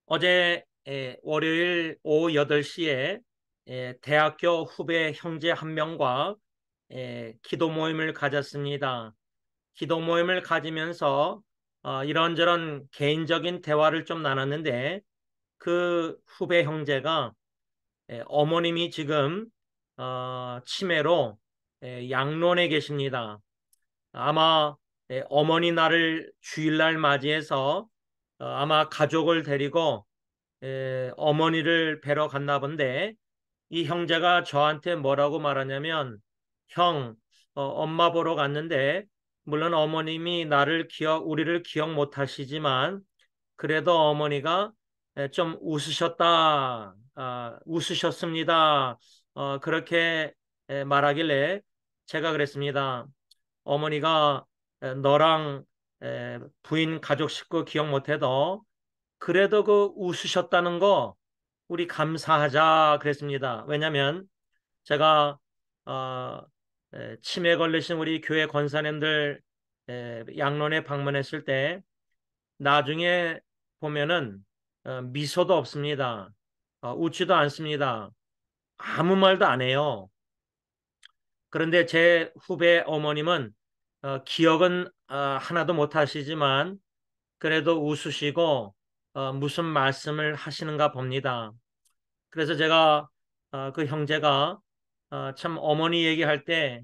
어제 월요일 오후 8시에 대학교 후배 형제 한 명과 기도 모임을 가졌습니다. 기도 모임을 가지면서 이런저런 개인적인 대화를 좀 나눴는데 그 후배 형제가 어머님이 지금 치매로 양론에 계십니다. 아마 어머니 날을 주일날 맞이해서 아마 가족을 데리고 어머니를 뵈러 갔나 본데 이 형제가 저한테 뭐라고 말하냐면 형, 엄마 보러 갔는데 물론 어머님이 우리를 기억 못 하시지만 그래도 어머니가 좀 웃으셨습니다. 그렇게 말하길래 제가 그랬습니다. 어머니가 너랑 부인 가족 식구 기억 못해도 그래도 그 웃으셨다는 거 우리 감사하자 그랬습니다. 왜냐하면 제가 어, 치매 걸리신 우리 교회 권사님들 양론에 방문했을 때 나중에 보면은 미소도 없습니다. 웃지도 않습니다. 아무 말도 안 해요. 그런데 제 후배 어머님은 기억은 하나도 못 하시지만 그래도 웃으시고 무슨 말씀을 하시는가 봅니다. 그래서 제가 그 형제가 참 어머니 얘기할 때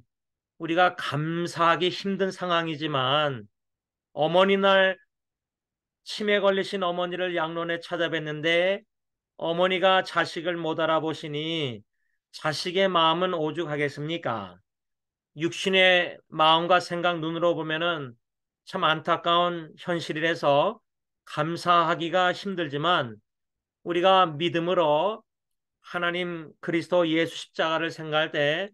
우리가 감사하기 힘든 상황이지만 어머니 날 치매 걸리신 어머니를 양론에 찾아뵀는데 어머니가 자식을 못 알아보시니 자식의 마음은 오죽하겠습니까? 육신의 마음과 생각 눈으로 보면은 참 안타까운 현실이라서 감사하기가 힘들지만 우리가 믿음으로 하나님 그리스도 예수 십자가를 생각할 때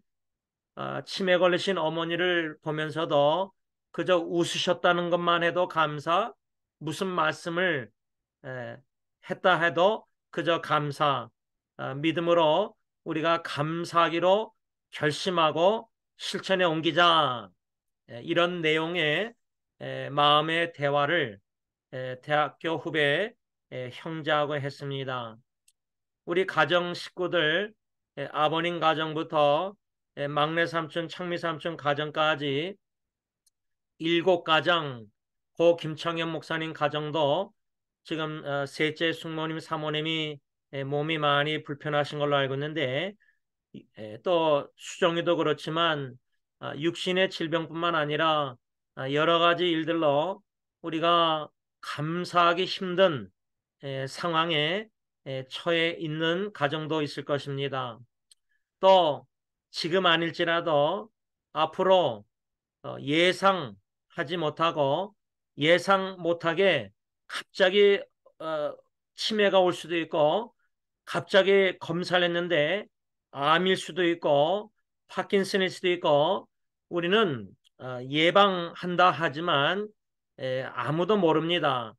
치매 걸리신 어머니를 보면서도 그저 웃으셨다는 것만 해도 감사, 무슨 말씀을 에, 했다 해도 그저 감사, 믿음으로 우리가 감사하기로 결심하고 실천에 옮기자. 이런 내용의 마음의 대화를 대학교 후배 형제하고 했습니다. 우리 가정 식구들 아버님 가정부터 막내 삼촌, 창미 삼촌 가정까지 7가정, 고 김청현 목사님 가정도 지금 셋째 숙모님, 사모님이 몸이 많이 불편하신 걸로 알고 있는데 또 수정이도 그렇지만 육신의 질병뿐만 아니라 여러 가지 일들로 우리가 감사하기 힘든 상황에 처해 있는 가정도 있을 것입니다. 또 지금 아닐지라도 앞으로 예상하지 못하고 예상 못하게 갑자기 치매가 올 수도 있고 갑자기 검사를 했는데 암일 수도 있고 파킨슨일 수도 있고 우리는 예방한다 하지만 아무도 모릅니다.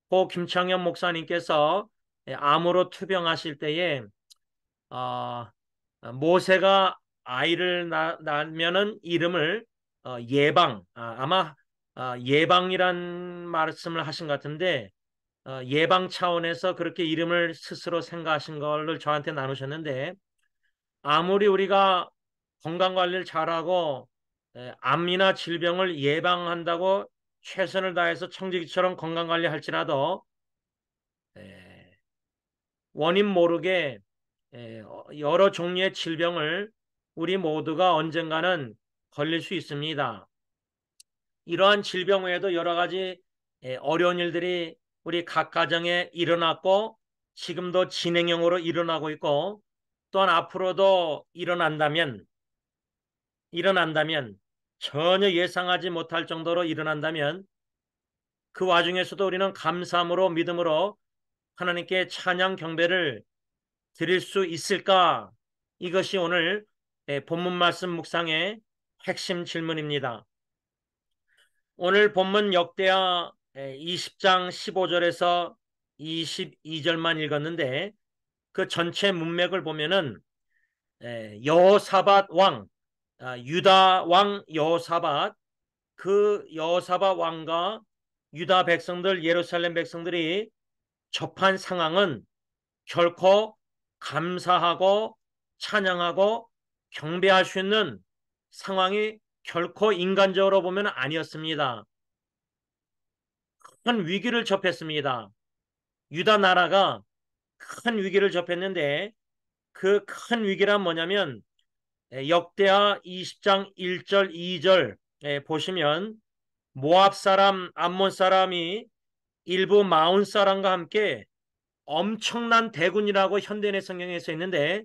고 김창현 목사님께서 암으로 투병하실 때에 어, 모세가 아이를 낳으면은 이름을 아마 예방이란 말씀을 하신 것 같은데 예방 차원에서 그렇게 이름을 스스로 생각하신 걸를 저한테 나누셨는데 아무리 우리가 건강 관리를 잘하고 암이나 질병을 예방한다고 최선을 다해서 청지기처럼 건강 관리할지라도 원인 모르게 여러 종류의 질병을 우리 모두가 언젠가는 걸릴 수 있습니다. 이러한 질병 외에도 여러 가지 어려운 일들이 우리 각 가정에 일어났고 지금도 진행형으로 일어나고 있고 또한 앞으로도 일어난다면 전혀 예상하지 못할 정도로 일어난다면 그 와중에서도 우리는 감사함으로 믿음으로 하나님께 찬양 경배를 드릴 수 있을까? 이것이 오늘 본문 말씀 묵상의 핵심 질문입니다. 오늘 본문 역대하 20장 15절에서 22절만 읽었는데 그 전체 문맥을 보면은 여호사밧 왕, 유다 왕 여호사밧, 그 여호사밧 왕과 유다 백성들, 예루살렘 백성들이 접한 상황은 결코 감사하고 찬양하고 경배할 수 있는 상황이 결코 인간적으로 보면 아니었습니다. 큰 위기를 접했습니다. 유다 나라가 큰 위기를 접했는데 그 큰 위기란 뭐냐면 역대하 20장 1절 2절 보시면 모압 사람 암몬 사람이 일부 마온 사람과 함께 엄청난 대군이라고 현대인의 성경에 써 있는데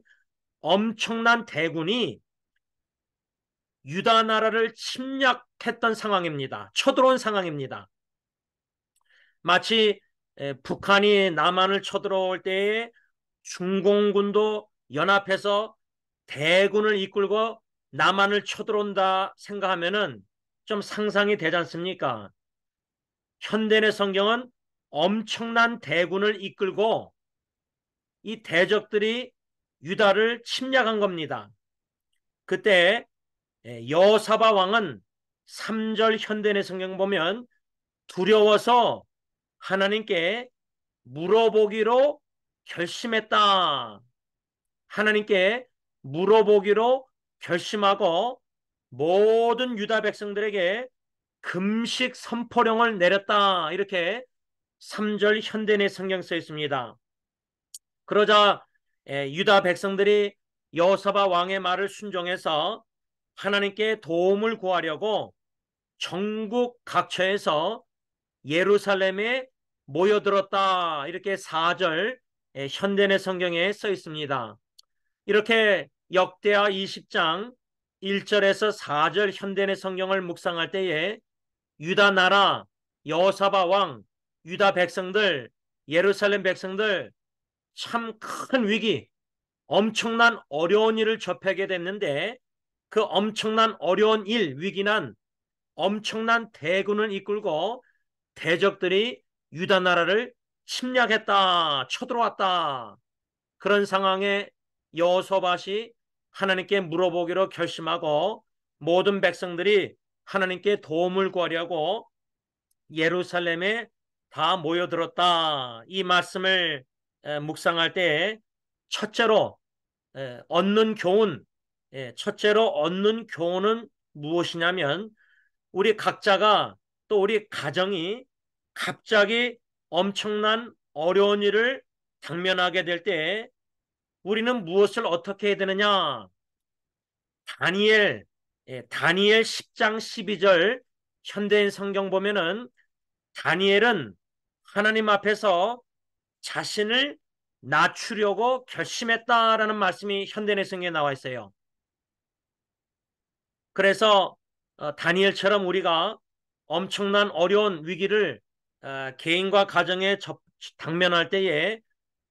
엄청난 대군이 유다 나라를 침략했던 상황입니다. 쳐들어온 상황입니다. 마치 북한이 남한을 쳐들어올 때에 중공군도 연합해서 대군을 이끌고 남한을 쳐들어온다 생각하면은 좀 상상이 되지 않습니까? 현대의 성경은 엄청난 대군을 이끌고 이 대적들이 유다를 침략한 겁니다. 그때 여호사밧 왕은 3절 현대의 성경 보면 두려워서 하나님께 물어보기로 결심했다. 하나님께 물어보기로 결심하고 모든 유다 백성들에게 금식 선포령을 내렸다. 이렇게 3절 현대의 성경 써 있습니다. 그러자 유다 백성들이 여호사밧 왕의 말을 순종해서 하나님께 도움을 구하려고 전국 각처에서 예루살렘에 모여들었다. 이렇게 4절 현대의 성경에 써 있습니다. 이렇게 역대하 20장 1절에서 4절 현대의 성경을 묵상할 때에 유다 나라, 여호사밧 왕, 유다 백성들, 예루살렘 백성들 참 큰 위기, 엄청난 어려운 일을 접하게 됐는데 그 엄청난 어려운 일, 위기는 엄청난 대군을 이끌고 대적들이 유다 나라를 침략했다, 쳐들어왔다. 그런 상황에 여호사밧이 하나님께 물어보기로 결심하고 모든 백성들이 하나님께 도움을 구하려고 예루살렘에 다 모여들었다. 이 말씀을 묵상할 때 첫째로 얻는 교훈, 첫째로 얻는 교훈은 무엇이냐면 우리 각자가 또 우리 가정이 갑자기 엄청난 어려운 일을 당면하게 될 때 우리는 무엇을 어떻게 해야 되느냐? 다니엘 10장 12절 현대인 성경 보면은 다니엘은 하나님 앞에서 자신을 낮추려고 결심했다라는 말씀이 현대인 성경에 나와 있어요. 그래서 다니엘처럼 우리가 엄청난 어려운 위기를 개인과 가정에 당면할 때에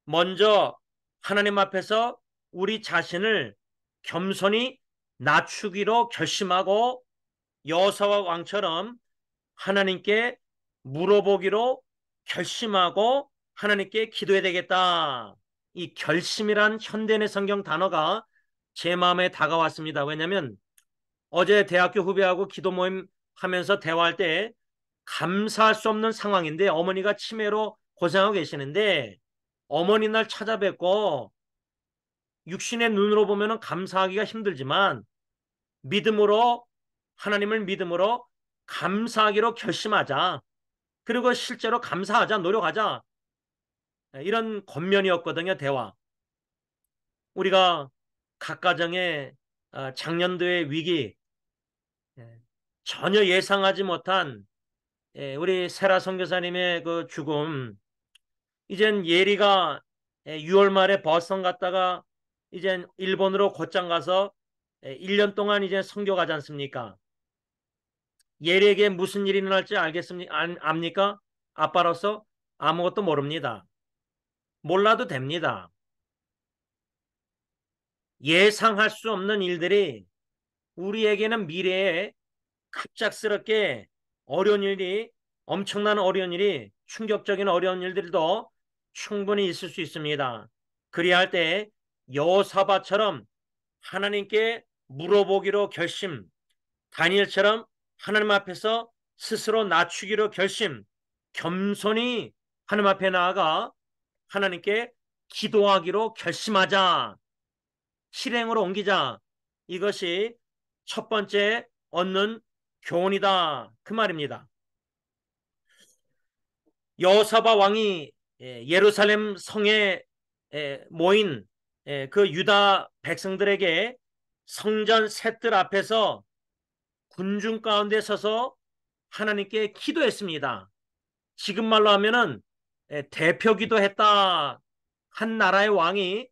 먼저 하나님 앞에서 우리 자신을 겸손히 낮추기로 결심하고 여호사밧 왕처럼 하나님께 물어보기로 결심하고 하나님께 기도해야 되겠다. 이 결심이란 현대의 성경 단어가 제 마음에 다가왔습니다. 왜냐하면 어제 대학교 후배하고 기도 모임 하면서 대화할 때 감사할 수 없는 상황인데 어머니가 치매로 고생하고 계시는데 어머니 날 찾아뵙고 육신의 눈으로 보면 감사하기가 힘들지만 믿음으로 하나님을 믿음으로 감사하기로 결심하자. 그리고 실제로 감사하자, 노력하자. 이런 권면이었거든요, 대화. 우리가 각 가정의 작년도의 위기, 전혀 예상하지 못한 우리 세라 선교사님의 그 죽음, 이젠 예리가 6월 말에 버스턴 갔다가 이젠 일본으로 곧장 가서 1년 동안 이제 선교 가지 않습니까? 예리에게 무슨 일이 일어날지 압니까? 아빠로서 아무것도 모릅니다. 몰라도 됩니다. 예상할 수 없는 일들이 우리에게는 미래에 갑작스럽게 어려운 일이 엄청난 어려운 일이 충격적인 어려운 일들도 충분히 있을 수 있습니다. 그리할 때 여호사밧처럼 하나님께 물어보기로 결심, 다니엘처럼 하나님 앞에서 스스로 낮추기로 결심, 겸손히 하나님 앞에 나아가 하나님께 기도하기로 결심하자. 실행으로 옮기자. 이것이 첫 번째 얻는 교훈이다. 그 말입니다. 여호사밧 왕이 예루살렘 성에 모인 그 유다 백성들에게 성전 셋들 앞에서 군중 가운데 서서 하나님께 기도했습니다. 지금 말로 하면은 대표 기도했다. 한 나라의 왕이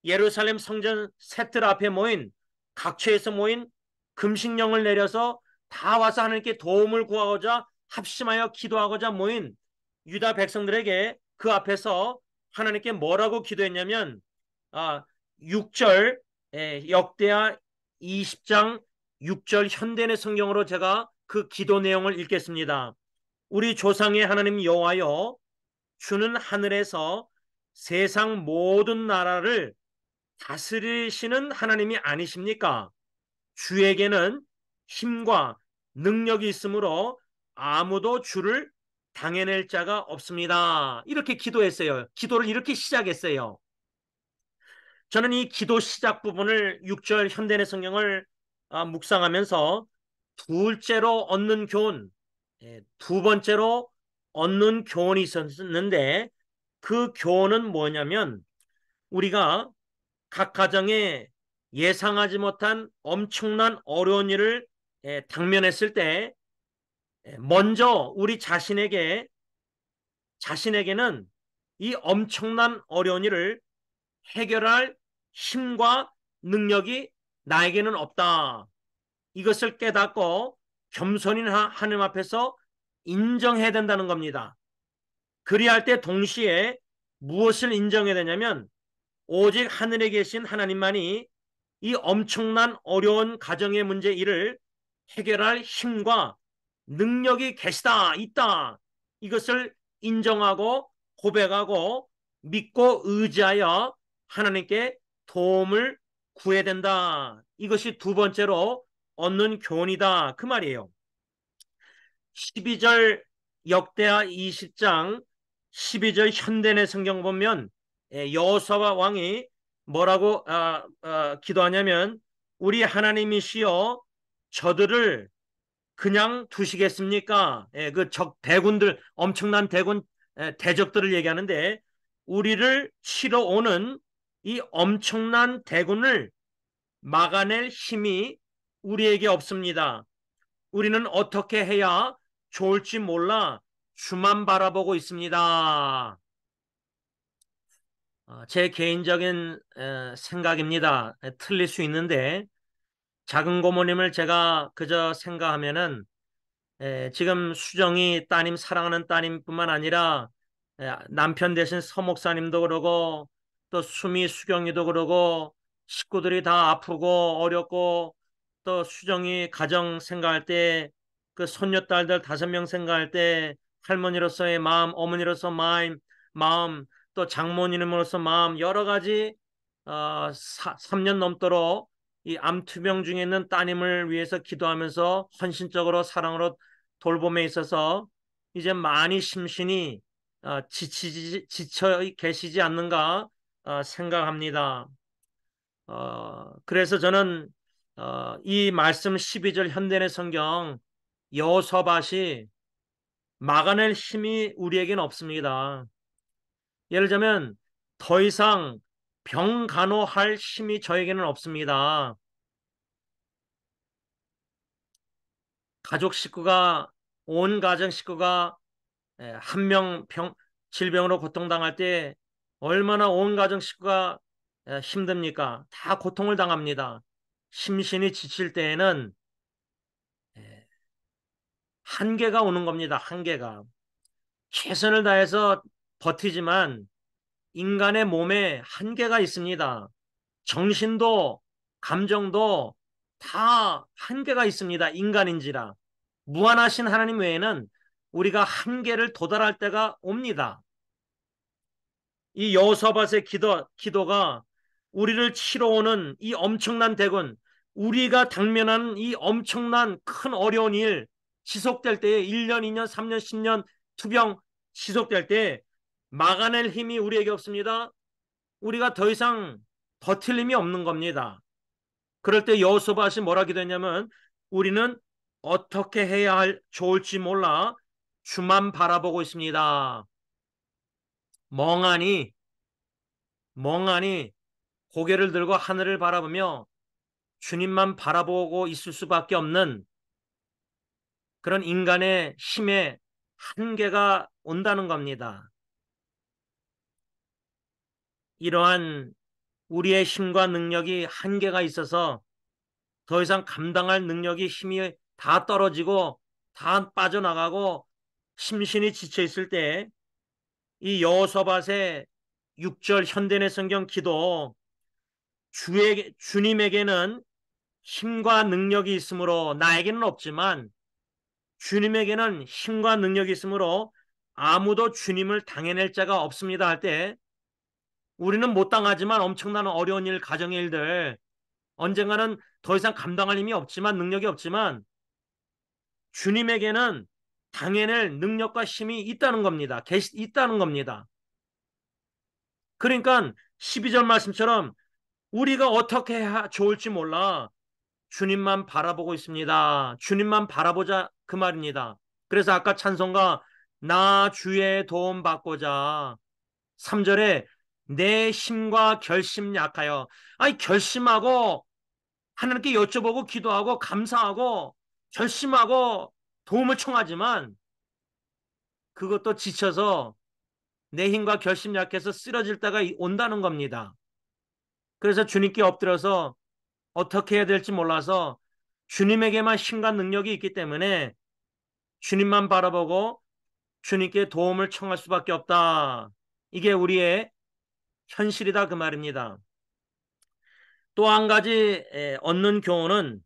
예루살렘 성전 셋들 앞에 모인 각처에서 모인 금식령을 내려서 다 와서 하나님께 도움을 구하고자 합심하여 기도하고자 모인 유다 백성들에게 그 앞에서 하나님께 뭐라고 기도했냐면 6절 역대하 20장 6절 현대의 성경으로 제가 그 기도 내용을 읽겠습니다. 우리 조상의 하나님 여호와여, 주는 하늘에서 세상 모든 나라를 다스리시는 하나님이 아니십니까? 주에게는 힘과 능력이 있으므로 아무도 주를 당해낼 자가 없습니다. 이렇게 기도했어요. 기도를 이렇게 시작했어요. 저는 이 기도 시작 부분을 6절 현대의 성경을 묵상하면서 둘째로 얻는 교훈, 두 번째로 얻는 교훈이 있었는데 그 교훈은 뭐냐면 우리가 각 가정에 예상하지 못한 엄청난 어려운 일을 당면했을 때 먼저 우리 자신에게는 이 엄청난 어려운 일을 해결할 힘과 능력이 나에게는 없다. 이것을 깨닫고 겸손히 하나님 앞에서 인정해야 된다는 겁니다. 그리할 때 동시에 무엇을 인정해야 되냐면 오직 하늘에 계신 하나님만이 이 엄청난 어려운 가정의 문제 일을 해결할 힘과 능력이 계시다, 있다. 이것을 인정하고 고백하고 믿고 의지하여 하나님께 도움을 구해야 된다. 이것이 두 번째로 얻는 교훈이다. 그 말이에요. 12절 역대하 20장 12절 현대의 성경 보면 여호사밧 왕이 뭐라고 기도하냐면 우리 하나님이시여 저들을 그냥 두시겠습니까? 그 적 대군들 엄청난 대군 대적들을 얘기하는데 우리를 치러 오는 이 엄청난 대군을 막아낼 힘이 우리에게 없습니다. 우리는 어떻게 해야 좋을지 몰라 주만 바라보고 있습니다. 제 개인적인 생각입니다. 틀릴 수 있는데 작은 고모님을 제가 그저 생각하면은 지금 수정이 따님 사랑하는 따님뿐만 아니라 남편 대신 서목사님도 그러고 또 수미 수경이도 그러고 식구들이 다 아프고 어렵고 또 수정이 가정 생각할 때 그 손녀딸들 5명 생각할 때 할머니로서의 마음, 어머니로서 마음, 또 장모님으로서 마음 여러 가지 3년 넘도록 이 암투병 중에 있는 따님을 위해서 기도하면서 헌신적으로 사랑으로 돌봄에 있어서 이제 많이 심신이 지쳐 계시지 않는가 생각합니다. 그래서 저는 이 말씀 12절 현대의 성경 여호사밧이 막아낼 힘이 우리에게는 없습니다. 예를 들자면 더 이상 병 간호할 힘이 저에게는 없습니다. 온 가정 식구가 한 명 질병으로 고통당할 때 얼마나 온 가정 식구가 힘듭니까? 다 고통을 당합니다. 심신이 지칠 때에는 한계가 오는 겁니다. 한계가. 최선을 다해서 버티지만 인간의 몸에 한계가 있습니다. 정신도 감정도 다 한계가 있습니다. 인간인지라. 무한하신 하나님 외에는 우리가 한계를 도달할 때가 옵니다. 이 여호사밧의 기도가 우리를 치러 오는 이 엄청난 대군, 우리가 당면한 이 엄청난 큰 어려운 일 지속될 때에 1년, 2년, 3년, 10년 투병 지속될 때 막아낼 힘이 우리에게 없습니다. 우리가 더 이상 버틸 힘이 없는 겁니다. 그럴 때 여호수아시 뭐라 기도했냐면 우리는 어떻게 해야 좋을지 몰라 주만 바라보고 있습니다. 멍하니 멍하니 고개를 들고 하늘을 바라보며 주님만 바라보고 있을 수밖에 없는 그런 인간의 힘의 한계가 온다는 겁니다. 이러한 우리의 힘과 능력이 한계가 있어서 더 이상 감당할 능력이 힘이 다 떨어지고 다 빠져나가고 심신이 지쳐 있을 때 이 여호사밧의 6절 현대의 성경 기도 주님에게는 힘과 능력이 있으므로 나에게는 없지만 주님에게는 힘과 능력이 있으므로 아무도 주님을 당해낼 자가 없습니다 할 때 우리는 못 당하지만 엄청난 어려운 일, 가정의 일들 언젠가는 더 이상 감당할 힘이 없지만 능력이 없지만 주님에게는 당해낼 능력과 힘이 있다는 겁니다. 있다는 겁니다. 그러니까 12절 말씀처럼 우리가 어떻게 해야 좋을지 몰라 주님만 바라보고 있습니다. 주님만 바라보자 그 말입니다. 그래서 아까 찬송가 나 주의 도움 받고자 3절에 내 힘과 결심 약하여 아니 결심하고 하나님께 여쭤보고 기도하고 감사하고 결심하고 도움을 청하지만 그것도 지쳐서 내 힘과 결심 약해서 쓰러질 때가 온다는 겁니다. 그래서 주님께 엎드려서 어떻게 해야 될지 몰라서 주님에게만 힘과 능력이 있기 때문에 주님만 바라보고 주님께 도움을 청할 수밖에 없다. 이게 우리의 현실이다 그 말입니다. 또 한 가지 얻는 교훈은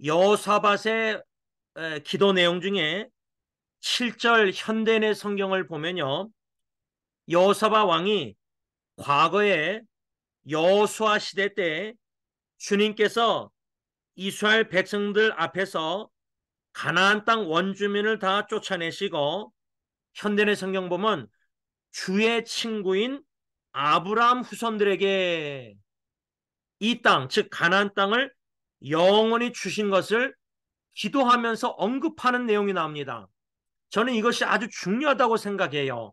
여호사밧의 기도 내용 중에 7절 현대의 성경을 보면요. 여호사밧 왕이 과거에 여호수아 시대 때 주님께서 이스라엘 백성들 앞에서 가나안 땅 원주민을 다 쫓아내시고 현대의 성경 보면 주의 친구인 아브라함 후손들에게 이 땅, 즉 가나안 땅을 영원히 주신 것을 기도하면서 언급하는 내용이 나옵니다. 저는 이것이 아주 중요하다고 생각해요.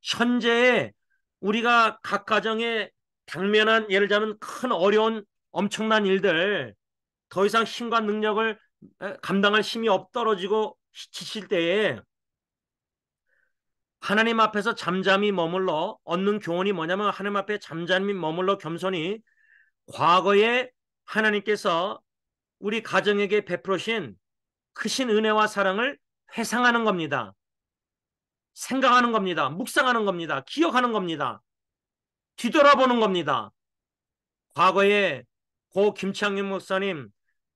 현재에 우리가 각 가정에 당면한 예를 들자면 큰 어려운 엄청난 일들 더 이상 힘과 능력을 감당할 힘이 떨어지고 지칠 때에 하나님 앞에서 잠잠히 머물러 얻는 교훈이 뭐냐면 하나님 앞에 잠잠히 머물러 겸손히 과거에 하나님께서 우리 가정에게 베푸신 크신 은혜와 사랑을 회상하는 겁니다. 생각하는 겁니다. 묵상하는 겁니다. 기억하는 겁니다. 뒤돌아보는 겁니다. 과거에 고 김창윤 목사님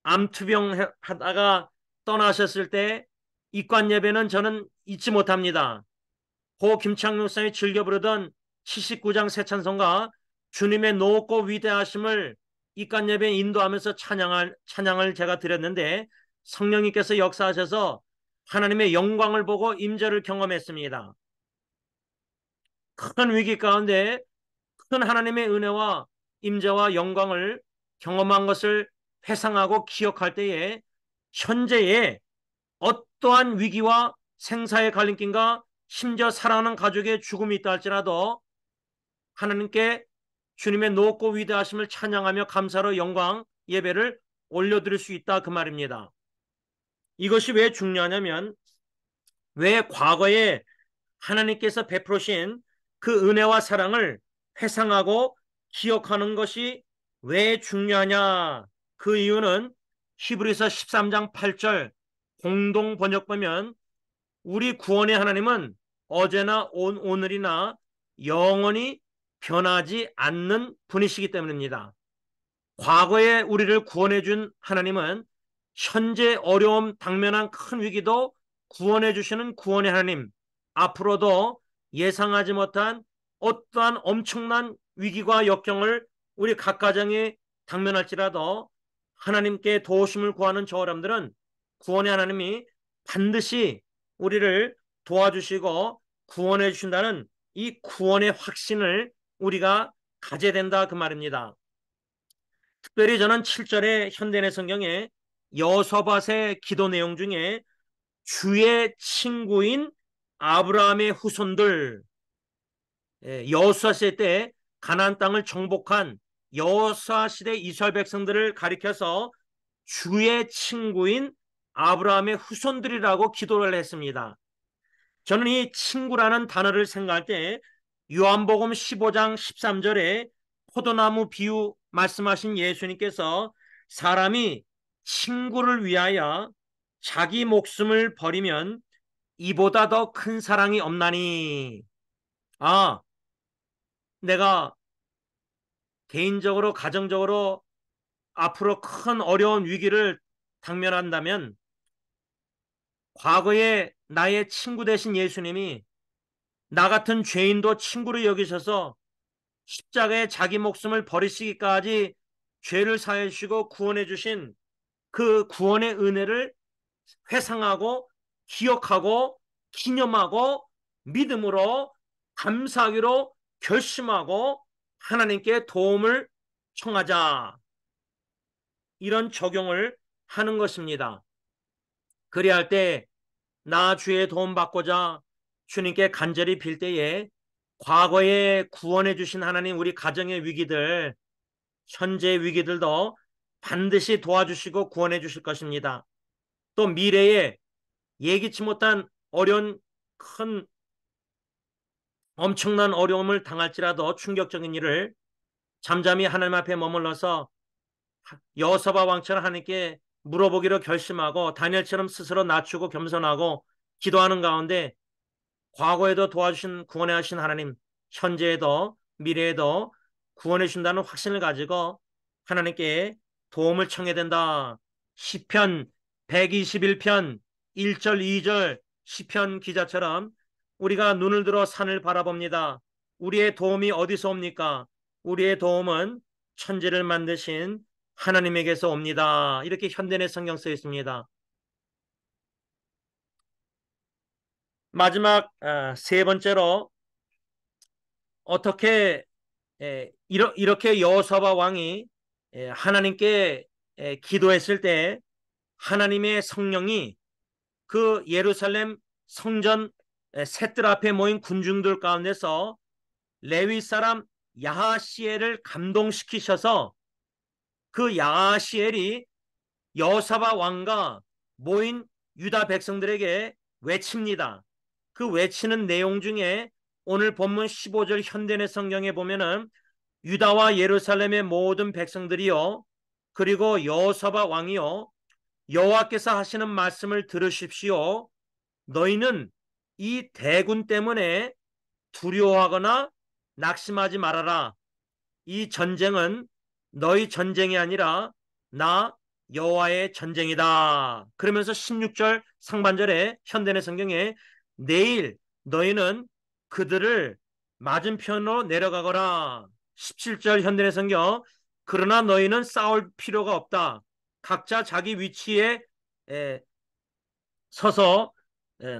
암투병 하다가 떠나셨을 때 입관 예배는 저는 잊지 못합니다. 고 김창윤 목사님이 즐겨 부르던 79장 새 찬송가 주님의 높고 위대하심을 입관 예배에 인도하면서 찬양을 제가 드렸는데 성령님께서 역사하셔서 하나님의 영광을 보고 임재를 경험했습니다. 큰 위기 가운데 큰 하나님의 은혜와 임재와 영광을 경험한 것을 회상하고 기억할 때에 현재의 어떠한 위기와 생사의 갈림길과 심지어 사랑하는 가족의 죽음이 있다 할지라도 하나님께 주님의 높고 위대하심을 찬양하며 감사로 영광 예배를 올려드릴 수 있다 그 말입니다. 이것이 왜 중요하냐면 왜 과거에 하나님께서 베푸신 그 은혜와 사랑을 회상하고 기억하는 것이 왜 중요하냐? 그 이유는 히브리서 13장 8절 공동 번역 보면 우리 구원의 하나님은 어제나 오늘이나 영원히 변하지 않는 분이시기 때문입니다. 과거에 우리를 구원해 준 하나님은 현재 어려움 당면한 큰 위기도 구원해 주시는 구원의 하나님, 앞으로도 예상하지 못한 어떠한 엄청난 위기와 역경을 우리 각 가정에 당면할지라도 하나님께 도우심을 구하는 저 사람들은 구원의 하나님이 반드시 우리를 도와주시고 구원해 주신다는 이 구원의 확신을 우리가 가져야 된다 그 말입니다. 특별히 저는 7절의 현대인의 성경에 여호사밧의 기도 내용 중에 주의 친구인 아브라함의 후손들, 여호수아 시대 때 가나안 땅을 정복한 여호수아 시대 이스라엘 백성들을 가리켜서 주의 친구인 아브라함의 후손들이라고 기도를 했습니다. 저는 이 친구라는 단어를 생각할 때 요한복음 15장 13절에 포도나무 비유 말씀하신 예수님께서 사람이 친구를 위하여 자기 목숨을 버리면 이보다 더 큰 사랑이 없나니. 아, 내가 개인적으로 가정적으로 앞으로 큰 어려운 위기를 당면한다면 과거에 나의 친구 되신 예수님이 나 같은 죄인도 친구로 여기셔서 십자가에 자기 목숨을 버리시기까지 죄를 사해 주시고 구원해 주신 그 구원의 은혜를 회상하고 기억하고 기념하고 믿음으로 감사하기로 결심하고 하나님께 도움을 청하자, 이런 적용을 하는 것입니다. 그리할 때 나 주의 도움 받고자 주님께 간절히 빌 때에 과거에 구원해 주신 하나님, 우리 가정의 위기들, 현재의 위기들도 반드시 도와주시고 구원해 주실 것입니다. 또 미래에 예기치 못한 어려운 큰 엄청난 어려움을 당할지라도 충격적인 일을 잠잠히 하나님 앞에 머물러서 여호사밧 왕처럼 하나님께 물어보기로 결심하고 다니엘처럼 스스로 낮추고 겸손하고 기도하는 가운데 과거에도 도와주신 구원해 하신 하나님, 현재에도 미래에도 구원해 준다는 확신을 가지고 하나님께 도움을 청해야 된다. 시편 121편 1절 2절 시편 기자처럼 우리가 눈을 들어 산을 바라봅니다. 우리의 도움이 어디서 옵니까? 우리의 도움은 천지를 만드신 하나님에게서 옵니다. 이렇게 현대의 성경 써 있습니다. 마지막 세 번째로 어떻게 이렇게 여호사밧 왕이 하나님께 기도했을 때 하나님의 성령이 그 예루살렘 성전 셋들 앞에 모인 군중들 가운데서 레위 사람 야하시엘을 감동시키셔서 그 야하시엘이 여호사밧 왕과 모인 유다 백성들에게 외칩니다. 그 외치는 내용 중에 오늘 본문 15절 현대의 성경에 보면은 유다와 예루살렘의 모든 백성들이요, 그리고 여호사밧 왕이요, 여호와께서 하시는 말씀을 들으십시오. 너희는 이 대군 때문에 두려워하거나 낙심하지 말아라. 이 전쟁은 너희 전쟁이 아니라 나 여호와의 전쟁이다. 그러면서 16절 상반절에 현대의 성경에 내일 너희는 그들을 맞은편으로 내려가거라. 17절 현대의 성경 그러나 너희는 싸울 필요가 없다. 각자 자기 위치에 서서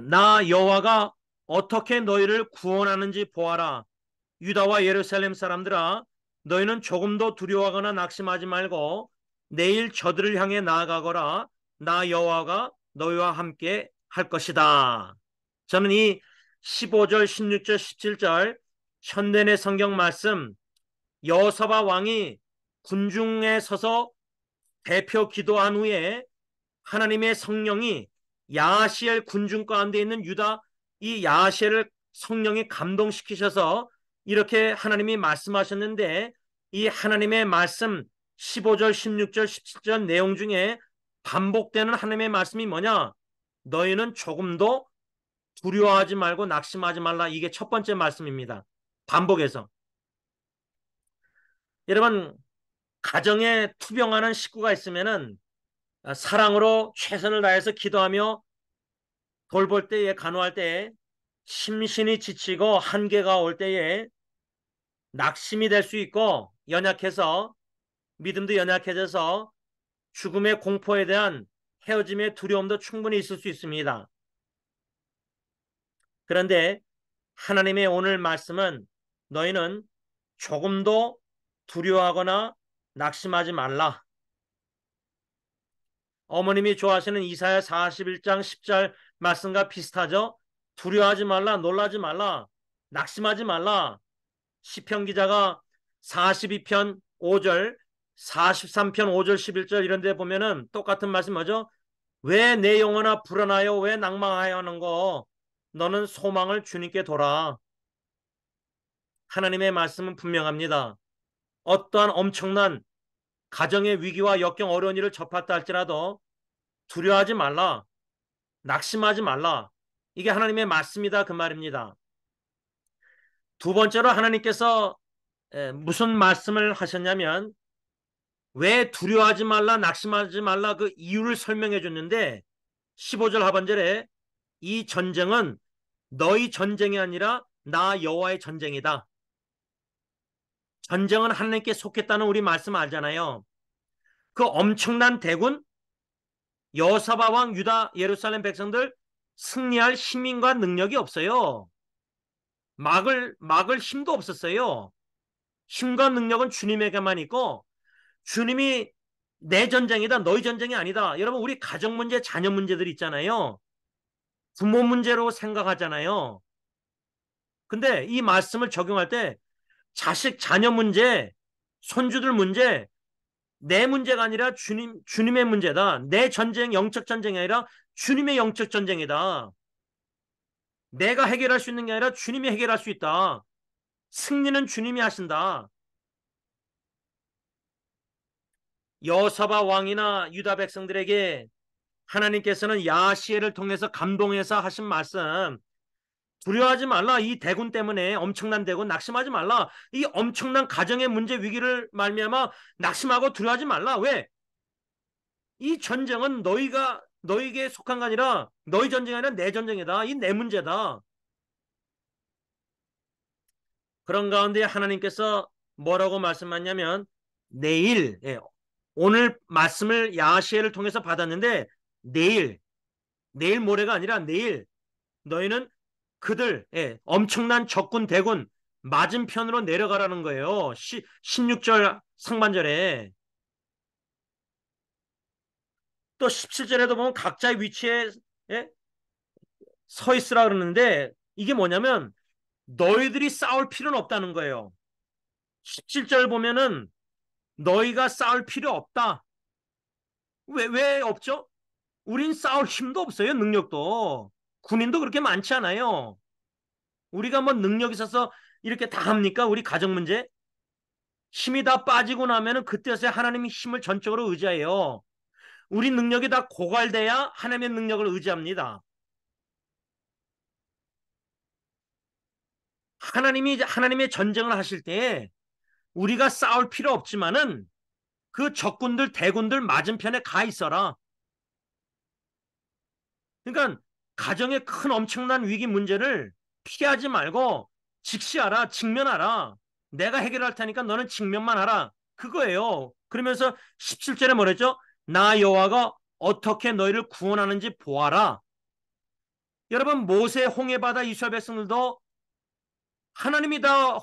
나 여호와가 어떻게 너희를 구원하는지 보아라. 유다와 예루살렘 사람들아, 너희는 조금도 두려워하거나 낙심하지 말고 내일 저들을 향해 나아가거라. 나 여호와가 너희와 함께 할 것이다. 저는 이 15절, 16절, 17절 현대의 성경 말씀, 여호사밧 왕이 군중에 서서 대표 기도한 후에 하나님의 성령이 야하시엘 군중 가운데 있는 유다 이 야하시엘을 성령이 감동시키셔서 이렇게 하나님이 말씀하셨는데, 이 하나님의 말씀 15절, 16절, 17절 내용 중에 반복되는 하나님의 말씀이 뭐냐? 너희는 조금도 두려워하지 말고 낙심하지 말라. 이게 첫 번째 말씀입니다. 반복해서. 여러분, 가정에 투병하는 식구가 있으면은 사랑으로 최선을 다해서 기도하며 돌볼 때에, 간호할 때에 심신이 지치고 한계가 올 때에 낙심이 될 수 있고 연약해서 믿음도 연약해져서 죽음의 공포에 대한 헤어짐의 두려움도 충분히 있을 수 있습니다. 그런데 하나님의 오늘 말씀은 너희는 조금도 두려워하거나 낙심하지 말라. 어머님이 좋아하시는 이사야 41장 10절 말씀과 비슷하죠? 두려워하지 말라, 놀라지 말라, 낙심하지 말라. 시편 기자가 42편 5절, 43편 5절 11절 이런 데 보면은 똑같은 말씀 뭐죠? 왜 내 영혼아 불안하여 왜 낭망하여 하는 거? 너는 소망을 주님께 둬라. 하나님의 말씀은 분명합니다. 어떠한 엄청난 가정의 위기와 역경 어려운 일을 접했다 할지라도 두려워하지 말라. 낙심하지 말라. 이게 하나님의 말씀이다 그 말입니다. 두 번째로 하나님께서 무슨 말씀을 하셨냐면 왜 두려워하지 말라 낙심하지 말라 그 이유를 설명해 줬는데 15절 하반절에 이 전쟁은 너희 전쟁이 아니라 나 여호와의 전쟁이다. 전쟁은 하나님께 속했다는 우리 말씀 알잖아요. 그 엄청난 대군 여호사밧 왕 유다 예루살렘 백성들 승리할 힘과 능력이 없어요. 막을 힘도 없었어요. 힘과 능력은 주님에게만 있고 주님이 내 전쟁이다 너희 전쟁이 아니다. 여러분 우리 가정 문제 자녀 문제들 있잖아요. 부모 문제로 생각하잖아요. 근데 이 말씀을 적용할 때 자식 자녀 문제 손주들 문제 내 문제가 아니라 주님의 문제다. 내 전쟁 영적 전쟁이 아니라 주님의 영적 전쟁이다. 내가 해결할 수 있는 게 아니라 주님이 해결할 수 있다. 승리는 주님이 하신다. 여호사밧 왕이나 유다 백성들에게 하나님께서는 야시엘을 통해서 감동해서 하신 말씀 두려워하지 말라. 이 대군 때문에 엄청난 대군 낙심하지 말라. 이 엄청난 가정의 문제 위기를 말미암아 낙심하고 두려워하지 말라. 왜? 이 전쟁은 너희에게 속한 게 아니라 너희 전쟁이 아니라 내 전쟁이다. 이 내 문제다. 그런 가운데 하나님께서 뭐라고 말씀하냐면 내일 오늘 말씀을 야시엘을 통해서 받았는데 내일 모레가 아니라 내일 너희는 그들 엄청난 적군 대군 맞은편으로 내려가라는 거예요. 16절 상반절에 또 17절에도 보면 각자의 위치에 서 있으라 그러는데 이게 뭐냐면 너희들이 싸울 필요는 없다는 거예요. 17절 보면은 너희가 싸울 필요 없다. 왜 없죠? 우린 싸울 힘도 없어요. 능력도. 군인도 그렇게 많지 않아요. 우리가 뭐 능력 있어서 이렇게 다 합니까? 우리 가정 문제? 힘이 다 빠지고 나면은 그때서야 하나님의 힘을 전적으로 의지해요. 우리 능력이 다 고갈돼야 하나님의 능력을 의지합니다. 하나님이 하나님의 전쟁을 하실 때 우리가 싸울 필요 없지만은 그 적군들 대군들 맞은편에 가 있어라. 그러니까 가정의 큰 엄청난 위기 문제를 피하지 말고 직시하라, 직면하라. 내가 해결할 테니까 너는 직면만 하라. 그거예요. 그러면서 17절에 뭐랬죠? 나 여호와가 어떻게 너희를 구원하는지 보아라. 여러분 모세 홍해바다 이스라엘 백성들도 하나님이 다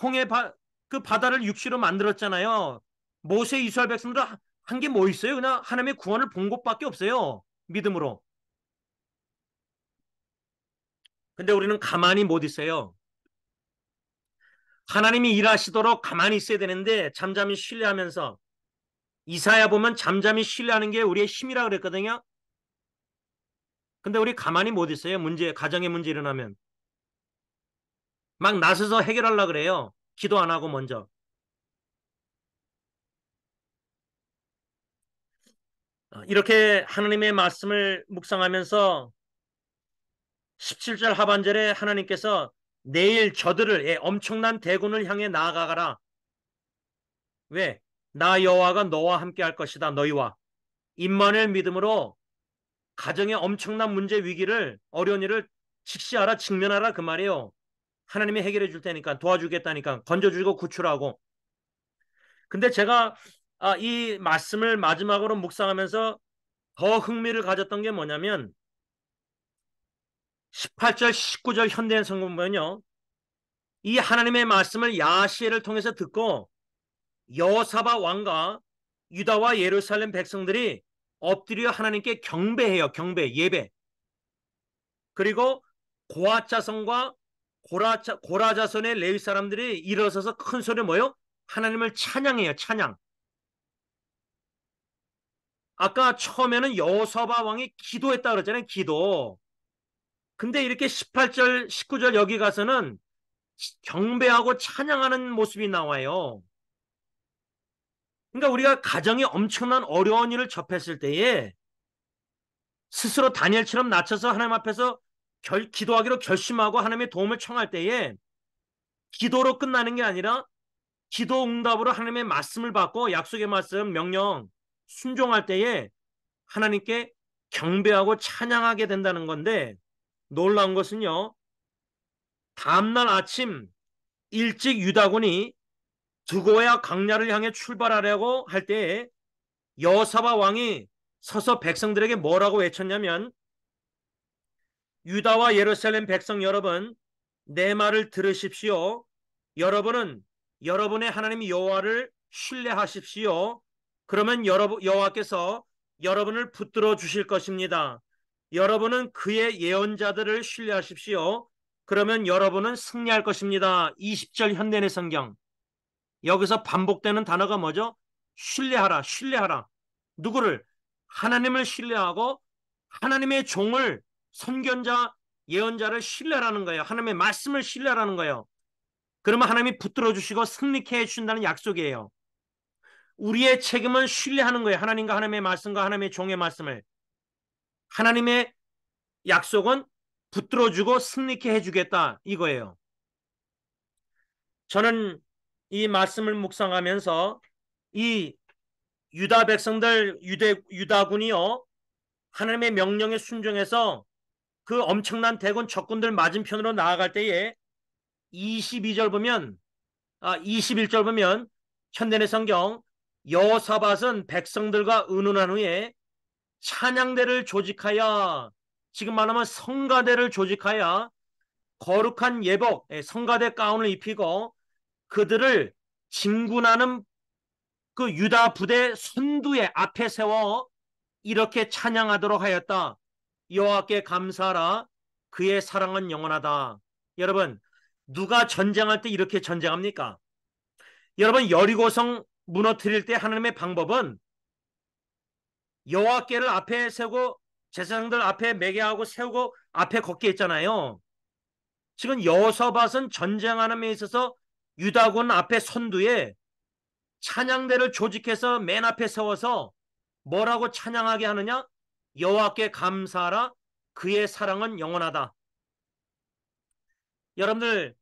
그 바다를 육시로 만들었잖아요. 모세 이스라엘 백성들 한 게 뭐 있어요? 그냥 하나님의 구원을 본 것밖에 없어요. 믿음으로. 근데 우리는 가만히 못 있어요. 하나님이 일하시도록 가만히 있어야 되는데 잠잠히 신뢰하면서 이사야 보면 잠잠히 신뢰하는 게 우리의 힘이라 그랬거든요. 근데 우리 가만히 못 있어요. 가정의 문제 일어나면 막 나서서 해결하려고 그래요. 기도 안 하고 먼저. 이렇게 하나님의 말씀을 묵상하면서 17절 하반절에 하나님께서 내일 저들을 엄청난 대군을 향해 나아가라. 왜? 나 여호와가 너와 함께 할 것이다. 너희와 임마누엘 믿음으로 가정의 엄청난 문제 위기를 어려운 일을 직시하라 직면하라 그 말이에요. 하나님이 해결해 줄 테니까 도와주겠다니까 건져주고 구출하고. 근데 제가 이 말씀을 마지막으로 묵상하면서 더 흥미를 가졌던 게 뭐냐면 18절 19절 현대인 성경 보면요. 이 하나님의 말씀을 야시엘을 통해서 듣고 여호사밧 왕과 유다와 예루살렘 백성들이 엎드려 하나님께 경배해요. 경배, 예배. 그리고 고아 자손과 고라 자손의 레위 사람들이 일어서서 큰 소리로 뭐요? 하나님을 찬양해요. 찬양. 아까 처음에는 여호사밧 왕이 기도했다 그랬잖아요. 기도. 근데 이렇게 18절, 19절 여기 가서는 경배하고 찬양하는 모습이 나와요. 그러니까 우리가 가정이 엄청난 어려운 일을 접했을 때에 스스로 다니엘처럼 낮춰서 하나님 앞에서 기도하기로 결심하고 하나님의 도움을 청할 때에 기도로 끝나는 게 아니라 기도 응답으로 하나님의 말씀을 받고 약속의 말씀, 명령 순종할 때에 하나님께 경배하고 찬양하게 된다는 건데, 놀라운 것은요, 다음날 아침 일찍 유다군이 두고야 강야를 향해 출발하려고 할 때에 여호사밧 왕이 서서 백성들에게 뭐라고 외쳤냐면, 유다와 예루살렘 백성 여러분, 내 말을 들으십시오. 여러분은 여러분의 하나님 여호와를 신뢰하십시오. 그러면 여호와께서 여러분을 붙들어 주실 것입니다. 여러분은 그의 예언자들을 신뢰하십시오. 그러면 여러분은 승리할 것입니다. 20절 현대의 성경. 여기서 반복되는 단어가 뭐죠? 신뢰하라, 신뢰하라. 누구를? 하나님을 신뢰하고 하나님의 종을, 선견자, 예언자를 신뢰하라는 거예요. 하나님의 말씀을 신뢰하라는 거예요. 그러면 하나님이 붙들어 주시고 승리케 해주신다는 약속이에요. 우리의 책임은 신뢰하는 거예요. 하나님과 하나님의 말씀과 하나님의 종의 말씀을. 하나님의 약속은 붙들어주고 승리케 해주겠다, 이거예요. 저는 이 말씀을 묵상하면서 이 유다 백성들, 유다군이요, 하나님의 명령에 순종해서 그 엄청난 대군 적군들 맞은편으로 나아갈 때에 22절 보면, 21절 보면 현대의 성경, 여호사밧은 백성들과 의논한 후에 찬양대를 조직하여, 지금 말하면 성가대를 조직하여 거룩한 예복, 성가대 가운을 입히고 그들을 진군하는 그 유다 부대 선두에 앞에 세워 이렇게 찬양하도록 하였다. 여호와께 감사하라. 그의 사랑은 영원하다. 여러분, 누가 전쟁할 때 이렇게 전쟁합니까? 여러분, 여리고성 무너뜨릴 때 하나님의 방법은 여호와께를 앞에 세우고 제사장들 앞에 매개하고 세우고 앞에 걷게 했잖아요. 지금 여호사밧은 전쟁하는 데 있어서 유다군 앞에 선두에 찬양대를 조직해서 맨 앞에 세워서 뭐라고 찬양하게 하느냐? 여호와께 감사하라. 그의 사랑은 영원하다. 여러분들,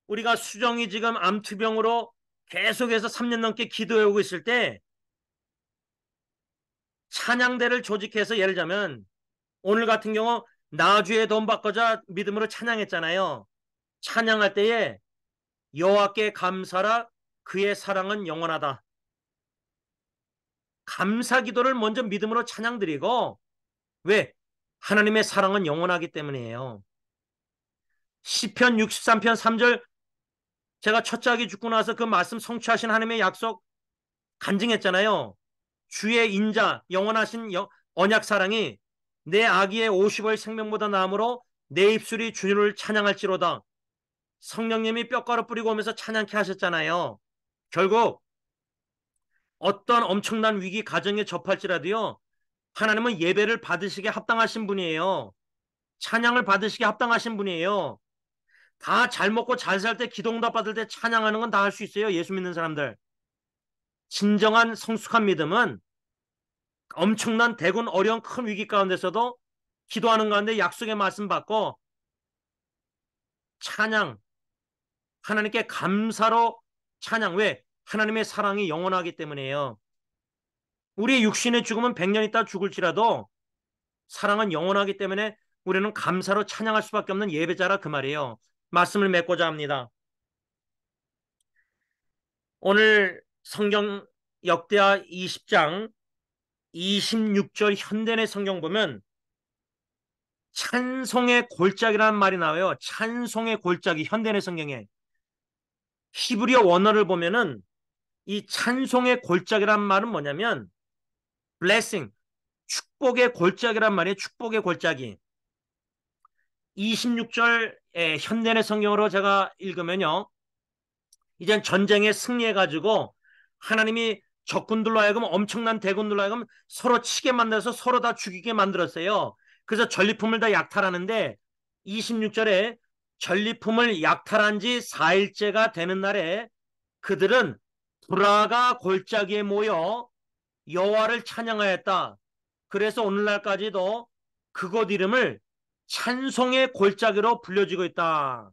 우리가 수정이 지금 암투병으로 계속해서 3년 넘게 기도해오고 있을 때 찬양대를 조직해서, 예를 들자면 오늘 같은 경우 나주에 돈 바꿔자 믿음으로 찬양했잖아요. 찬양할 때에 여호와께 감사라. 그의 사랑은 영원하다. 감사 기도를 먼저 믿음으로 찬양드리고, 왜? 하나님의 사랑은 영원하기 때문이에요. 시편 63편 3절, 제가 첫째 아기 죽고 나서 그 말씀 성취하신 하나님의 약속 간증했잖아요. 주의 인자 영원하신 언약 사랑이 내 아기의 50월 생명보다 나음으로 내 입술이 주를 찬양할지로다. 성령님이 뼈가루 뿌리고 오면서 찬양케 하셨잖아요. 결국 어떤 엄청난 위기 가정에 접할지라도요, 하나님은 예배를 받으시게 합당하신 분이에요. 찬양을 받으시게 합당하신 분이에요. 다 잘 먹고 잘 살 때, 기도응답 받을 때 찬양하는 건 다 할 수 있어요. 예수 믿는 사람들. 진정한 성숙한 믿음은 엄청난 대군 어려운 큰 위기 가운데서도 기도하는 가운데 약속의 말씀 받고 찬양, 하나님께 감사로 찬양. 왜? 하나님의 사랑이 영원하기 때문이에요. 우리의 육신의 죽음은 100년 있다 죽을지라도 사랑은 영원하기 때문에 우리는 감사로 찬양할 수밖에 없는 예배자라, 그 말이에요. 말씀을 맺고자 합니다. 오늘 성경 역대하 20장 26절 현대의 성경 보면 찬송의 골짜기라는 말이 나와요. 찬송의 골짜기, 현대의 성경에. 히브리어 원어를 보면은 이 찬송의 골짜기란 말은 뭐냐면 blessing, 축복의 골짜기란 말이에요. 축복의 골짜기. 26절 현대의 성경으로 제가 읽으면요. 이젠 전쟁에 승리해가지고 하나님이 적군들로 하여금 엄청난 대군들로 하여금 서로 치게 만들어서 서로 다 죽이게 만들었어요. 그래서 전리품을 다 약탈하는데 26절에 전리품을 약탈한 지 4일째가 되는 날에 그들은 브라가 골짜기에 모여 여호와를 찬양하였다. 그래서 오늘날까지도 그곳 이름을 찬송의 골짜기로 불려지고 있다.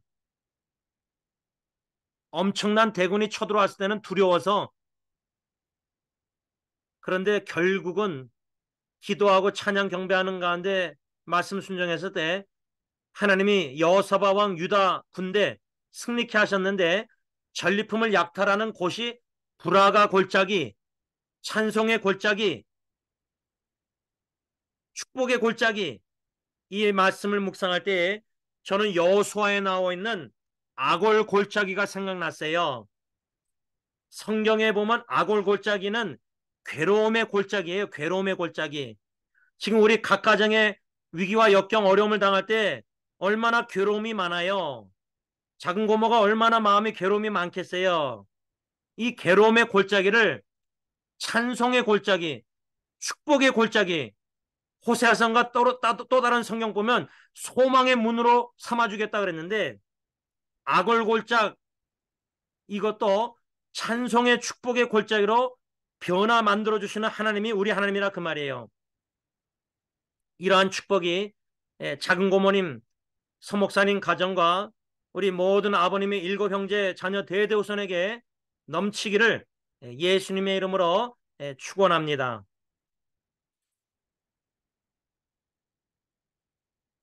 엄청난 대군이 쳐들어왔을 때는 두려워서, 그런데 결국은 기도하고 찬양 경배하는 가운데 말씀 순종했을 때 하나님이 여호사밧 왕 유다 군대 승리케 하셨는데 전리품을 약탈하는 곳이 브라가 골짜기, 찬송의 골짜기, 축복의 골짜기, 이 말씀을 묵상할 때에 저는 여호수아에 나와 있는 아골 골짜기가 생각났어요. 성경에 보면 아골 골짜기는 괴로움의 골짜기예요. 괴로움의 골짜기. 지금 우리 각 가정에 위기와 역경 어려움을 당할 때 얼마나 괴로움이 많아요. 작은 고모가 얼마나 마음이 괴로움이 많겠어요. 이 괴로움의 골짜기를 찬송의 골짜기, 축복의 골짜기, 호세아성과 또 다른 성경 보면 소망의 문으로 삼아주겠다 그랬는데 아골골짝, 이것도 찬송의 축복의 골짜기로 변화 만들어주시는 하나님이 우리 하나님이라 그 말이에요. 이러한 축복이 작은 고모님, 서목사님 가정과 우리 모든 아버님의 일곱 형제 자녀 대대후손에게 넘치기를 예수님의 이름으로 축원합니다.